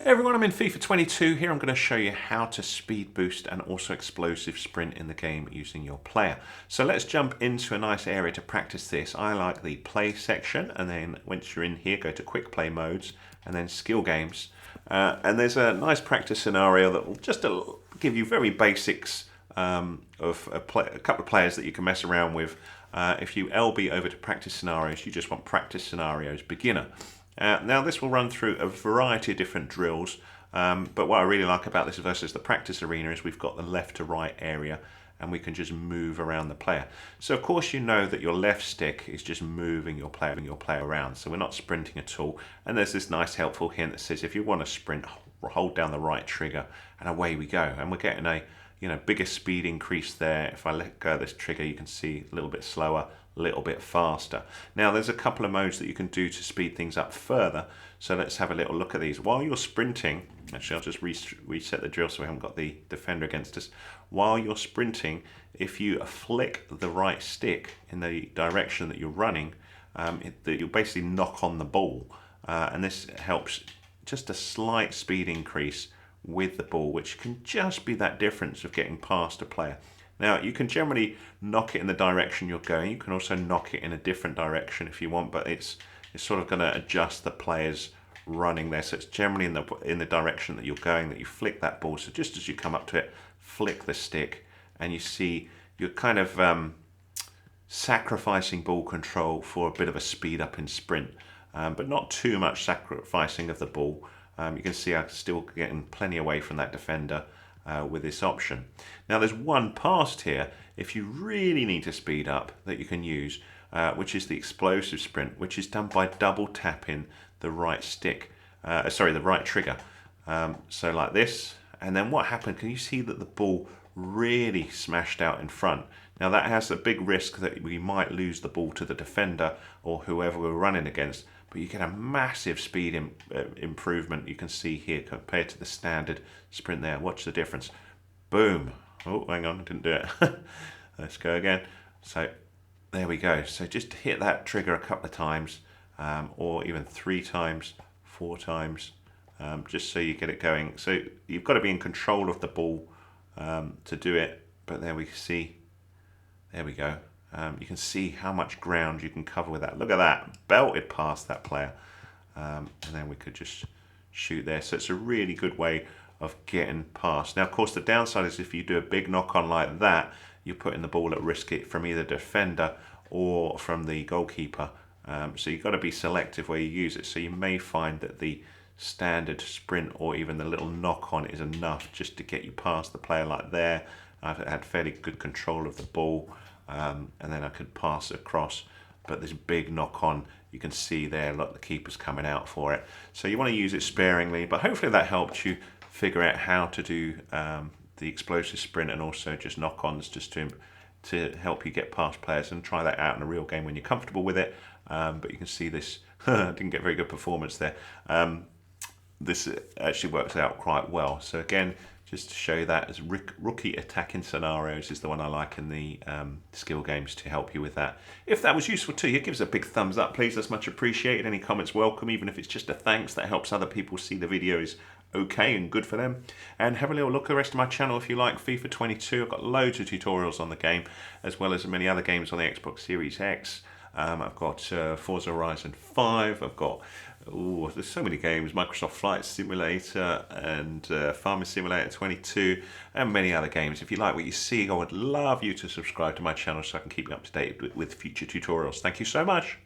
Hey everyone, I'm in FIFA 22. Here I'm going to show you how to speed boost and also explosive sprint in the game using your player. So let's jump into a nice area to practice this. I like the play section, and then once you're in here, go to quick play modes and then skill games. And there's a nice practice scenario that will just give you very basics of a couple of players that you can mess around with. If you LB over to practice scenarios, you just want practice scenarios beginner. Now this will run through a variety of different drills, but what I really like about this versus the practice arena is we've got the left to right area and we can just move around the player. So of course you know that your left stick is just moving your player around, so we're not sprinting at all. And there's this nice helpful hint that says if you want to sprint, hold down the right trigger and away we go. And we're getting a bigger speed increase there. If I let go of this trigger, you can see a little bit slower, a little bit faster. Now there's a couple of modes that you can do to speed things up further, so let's have a little look at these. While you're sprinting, actually I'll just reset the drill so we haven't got the defender against us. While you're sprinting, if you flick the right stick in the direction that you're running, you'll basically knock on the ball, and this helps just a slight speed increase with the ball, which can just be that difference of getting past a player. Now you can generally knock it in the direction you're going. You can also knock it in a different direction if you want, but it's sort of going to adjust the players running there. So it's generally in the direction that you're going that you flick that ball. So just as you come up to it, flick the stick, and you see you're kind of sacrificing ball control for a bit of a speed up in sprint, but not too much sacrificing of the ball. You can see I'm still getting plenty away from that defender with this option. Now there's one past here, if you really need to speed up, that you can use, which is the explosive sprint, which is done by double tapping the right stick, the right trigger. So like this, and then what happened, can you see that the ball really smashed out in front? Now that has a big risk that we might lose the ball to the defender or whoever we're running against, but you get a massive speed improvement. You can see here compared to the standard sprint there. Watch the difference. Boom. Oh, hang on, I didn't do it. Let's go again. So there we go. So just hit that trigger a couple of times, or even 3 times, 4 times, just so you get it going. So you've got to be in control of the ball to do it, but there we see. There we go. You can see how much ground you can cover with that. Look at that, belted past that player. And then we could just shoot there. So it's a really good way of getting past. Now, of course, the downside is if you do a big knock-on like that, you're putting the ball at risk from either defender or from the goalkeeper. So you've got to be selective where you use it. So you may find that the standard sprint or even the little knock-on is enough just to get you past the player like there. I've had fairly good control of the ball, and then I could pass it across, but this big knock-on, you can see there, look, the keeper's coming out for it. So you want to use it sparingly, but hopefully that helped you figure out how to do the explosive sprint and also just knock-ons, just to help you get past players, and try that out in a real game when you're comfortable with it. But you can see this, didn't get very good performance there. This actually works out quite well. So again, just to show you that as rookie attacking scenarios is the one I like in the skill games to help you with that. If that was useful to you, give us a big thumbs up, please. That's much appreciated. Any comments welcome, even if it's just a thanks. That helps other people see the video is okay and good for them. And have a little look at the rest of my channel if you like FIFA 22. I've got loads of tutorials on the game, as well as many other games on the Xbox Series X. I've got Forza Horizon 5, I've got, there's so many games, Microsoft Flight Simulator and Farming Simulator 22, and many other games. If you like what you see, I would love you to subscribe to my channel so I can keep you up to date with future tutorials. Thank you so much.